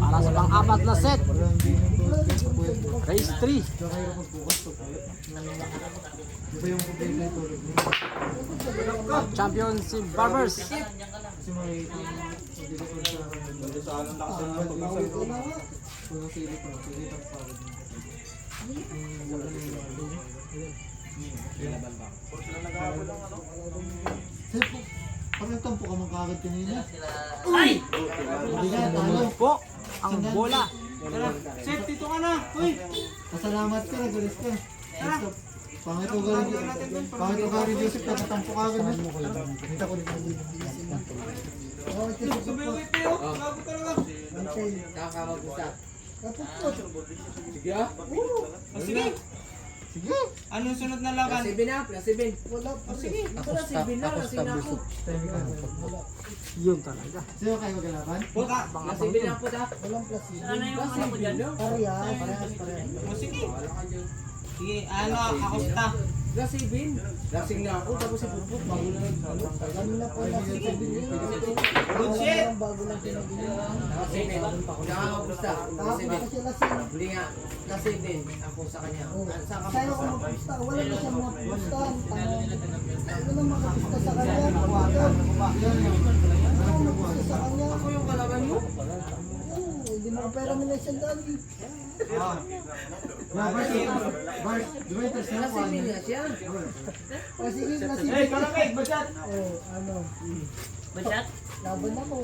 Para sa pang-apat na set. Race 3. Champion si Barbers. Parang tampo ka mong kagad kanina. Uy! Po ang bola. Chef, dito ka na. Uy! Pasalamat ka, nagalis ka. Pangit ko gari Joseph, nakatampo ka agad. Kita ko dito. Sumiwit tayo. Bago talaga. Kakawag-usap. Sige ah. Sige. Sige. Anong sunod na laban? Lasibin na, lasibin. Wala. Sige, ito lasibin na, lasibin na ako. Yun talaga. Sino kayo magalaban? Puta. Lasibin na ako da. Walang plastic. Ano yung ano ko dyan? Parehas. O sige. Sige, ano, ako sta. Lasibin. Lasing na ako, tapos si Pupuk, bago na nagkalo. Kanina po lasibin. Good shit. Bago lang pinagin. Lasibin. Nakakagusta. Lasibin. Hindi nga, lasibin ako sa kanya. Saan ka Sa'yo ko mapusta. Wala na siya mapusta. Ano na makapusta sa kanya? Mapusta sa kanya. Ako yung kalaban mo? Hindi mo pera mo na siya dali. Bars, Juventus na ako. Lasibin nga siya. Sige, lasibin. Hey, kalapit, badyat. Ano? Badyat? Laban na mo.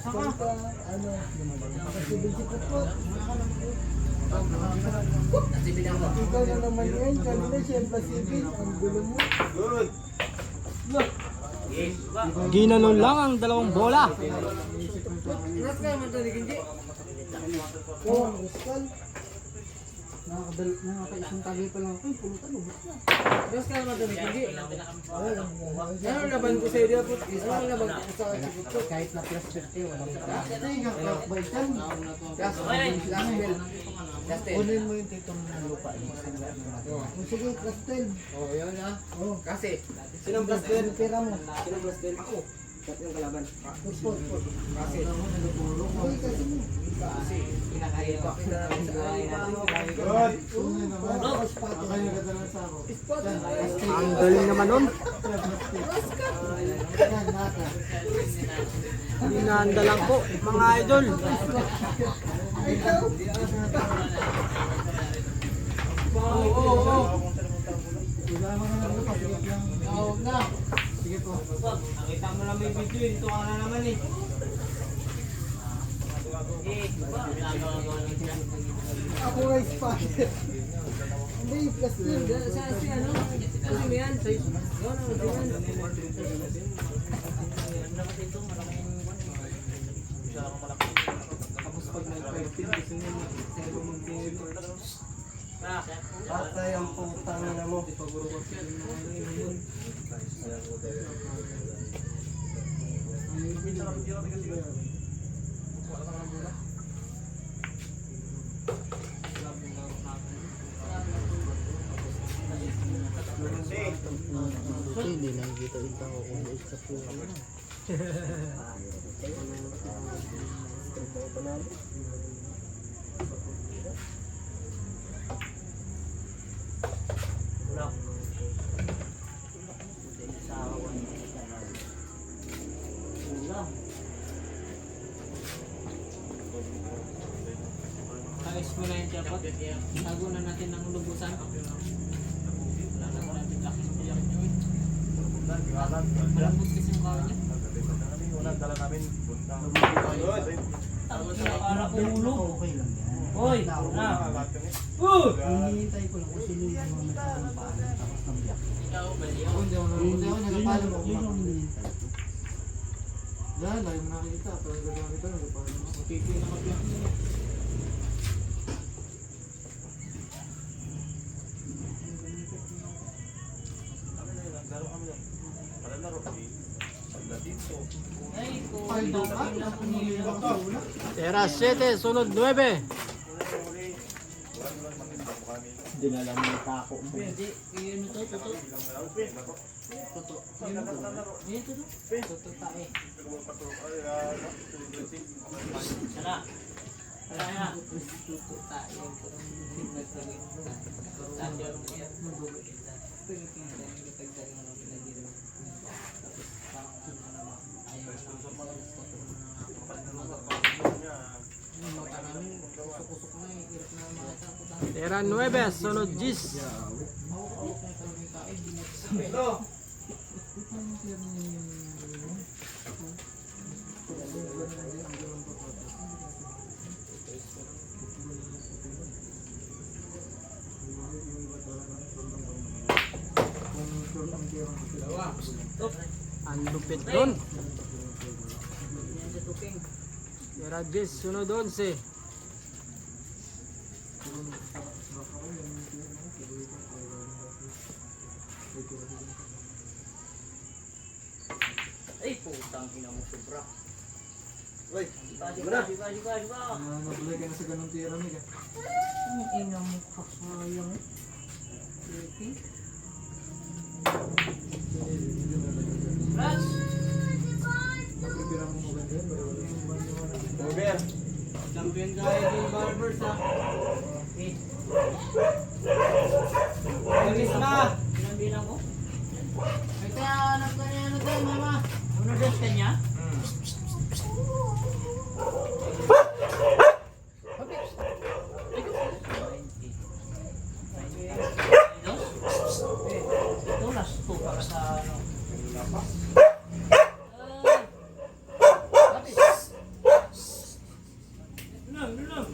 Saka, ano? Lasibin si Pupot. Lasibin ako. Ikaw na naman yan. Kanina siya lasibin. Ang gulo mo. Ginanon lang ang dalawang bola. Nas ka naman ito ni Kinji. Oo, ang Ruskal. Nakakaisang tagay pa lang. Ay, pulutan, ubos na. Nas ka naman ito ni Kinji. Ay, Anong laban ko sa iyo? Anong laban ko sa iyo? kahit na plus 50, walang ay, kakakbay ka. Lasibin. Lasibin. Kunin mo yung titong ng lupa. Sige, plus 12. Oh, yun ah. Oo. Kasi, Sinong plus 10? Pera mo. sino plus 10? Ako. Kat yung kalaban. Puspot. Kasi, Ay, kasi mo. kasi, pinakaya ko. Kita namin sa ay natin. Una naman. Akay nagdala sa ako. Ang galing naman nun. Yan, naka. Hinanda lang po mga idol. Wala mga naglupa. Sige lang. Huwag na. Sige po. Nakita mo lang may video, dito ka na naman eh. Ako nga spider. Hindi, plus 12. Sa ano? Kasi may yan. Yun, ano yan? Tapos pag nag-15, gusto nyo mag-zero mag-zero. Patay ang putang na mo. Hindi nakikita yung tao kung isa po. Ayos mo na yung tiyapat. Tago na natin ng lubusan. Wala na natin laking tiyak nyo eh. Malambot kasi yung kawan niya. Tapos na para umulog. Okay lang yan. Hoy! Na! Hinihintay ko lang kung sino yung mga nagkaroon pa. Tapos nabiyak. Hindi ako nagpapalo mo. Yun ang hinihintay ko. Dahil, layo mo nakikita. Pero gagamit ka, nagpapalo mo. Pipi na magbiyak niya. Paldo ka? Pinili ka sa una? Tera 7, sunod 9. Dinala mo yung tako mo. Pwede, yun ito, ito. Toto. Dito to. Toto tae. Sana. Sana na. Toto tae. Tera 9, sunod 10. Ang lupit doon. Tera 10, sunod 11. Ay, putang ina mo sobra. Uy, Diba. nabulay ka na sa ganung tira, Mig. Ang ina mo kakayang. Rats! Naprepare mo maganda yan, bariwala yung banyo. Over. Champion tayo yung barbers ha. Okay. Bilis na! Ilang bilang ko? Ay kaya anak ka niya ano tayo mama? Ano dress ka niya? Ito last two para sa ano. Lunam.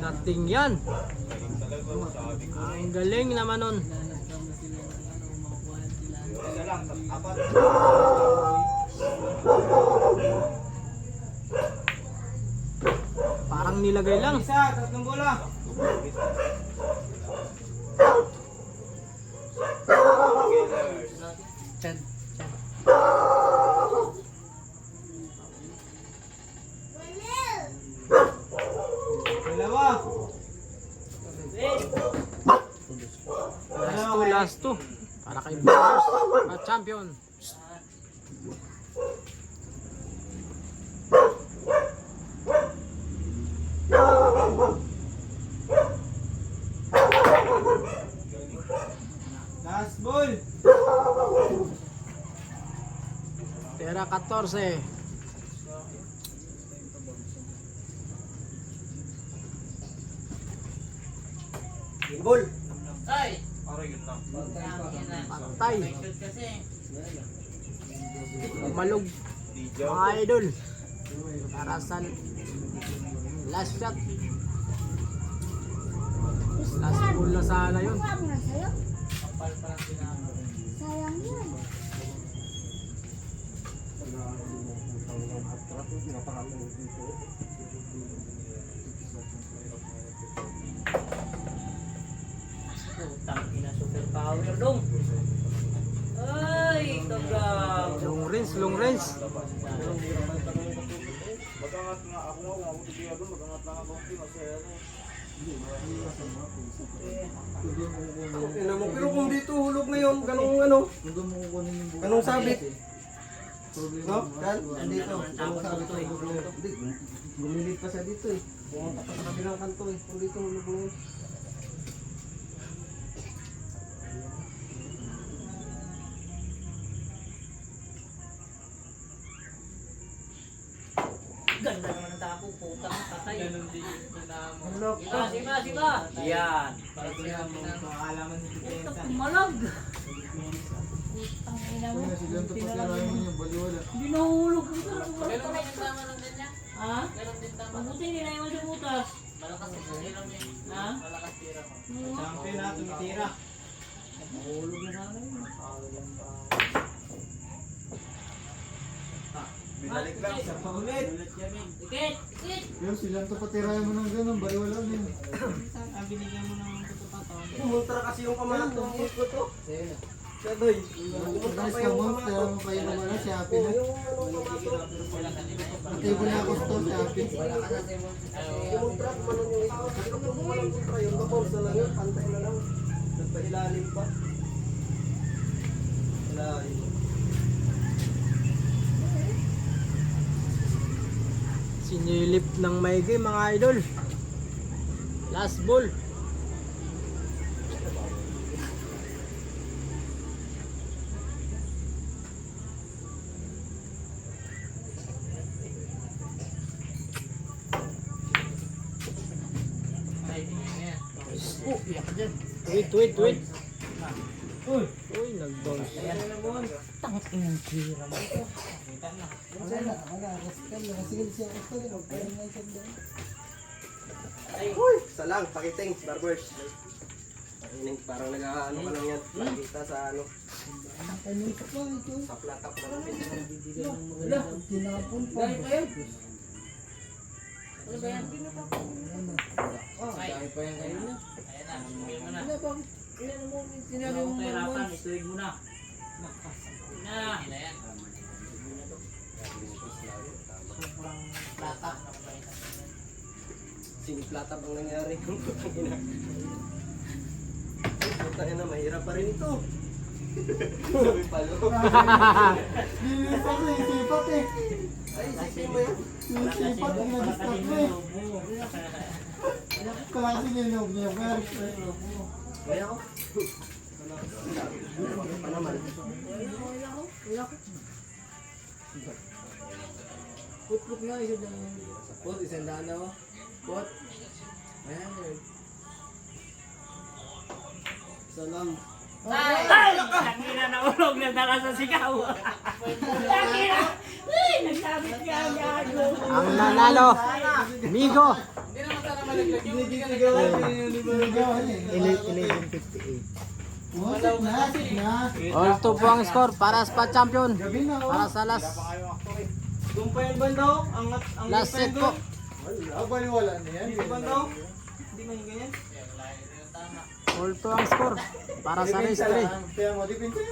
Dating yan. Ang galing naman nun. Parang nilagay lang. Isa, tatlong bola. Chan. Dalawa. Last two. Para kay Bears. At champion. Last ball. Tera 14. Ball. Ay! Patay. Shoot kasi. Malug. Mga idol. Para sa last shot. Last goal na sana yun. Kapal pa lang pinamo. Sayang yun. Putang ina super power dong. Ay, tagal. Long range. Ina mo, pero kung dito hulog ngayon, ganong ano, Huwag mo kukunin yung buka. ganong sabit. Problema No? mo. Dan, andito. Ganong sabit ko. Hindi, gumilit pa siya dito eh. Pumunta pa sa kabilang kanto eh. Kung dito hulog ngayon. Ganda naman ang tapo, putang patay. Hulog. Siba. Yan. Para mo makakalaman ni Putak malag. Putang ina mo. Kaya silang tapatirahin mo niya, baliwala. Hindi nahulog. Ha? Mabuti nila yung sa butas. Malakas tira mo. Ha? Malakas tira mo. Champion na, tumitira. Nahulog na sana yun. Binalik lang sa paulit. Tikit! Pero silang tapatirahin mo ng ganun, baliwala din. Binigyan mo ng tutupaton. Pumuntra kasi yung pamalat ng ko to. Sa'yo na. Siya doy. Guys, kamot, kaya mo kayo naman na si Happy na. Patay ko na ako to si Happy. Wala ka na sa'yo. Pumuntra, kumanon yung ito. Kasi kapag kumanon kontra yung kapag sa lang yun, pantay na lang. Nagpailalim pa. Ilalim. Sinilip ng maigi mga idol. Last ball. Wait. Uy, nag-bounce. Wala. Sige siya ako to. Kaya nga siya doon. Uy! Salang, pakiting, barbers. Ining parang nag-ano ka lang yan. Nakita sa ano. Kanina pa ito. Sa platak na. Tinapon pa. Dahil pa yun. Ano ba yan? Oh, dahil pa yan kanina. Ano ba? Ilan mo sinabi mo Hirapan, ituig mo na. Na. plata? Siniplata bang nangyari? Putang ina. Putang ina, mahirap pa rin ito. Sabi palo. Isipat eh. Ay, isipin mo yan. Isipat ang nag-start mo eh. Klase niya yung loob niya. Kaya ko. Pa naman. Put nga, isa dyan. Put, isang daan na oh. Put. Ayan. Salam. Tangina na ulog na dala sa sigaw. Tangina! Nagsabit ka gago. Ang nanalo, Migo. Hindi naman sana malaglag yung Sinigawan eh. 11:58. Sige na. All 2 po ang score para sa champion. Gabi na Para sa last Doon pa yung bandaw? Ang last set po. Wala na yan. Dito bandaw? Hindi man yung ganyan? All 2 ang score para sa race 3. Kaya mo, di pinsin.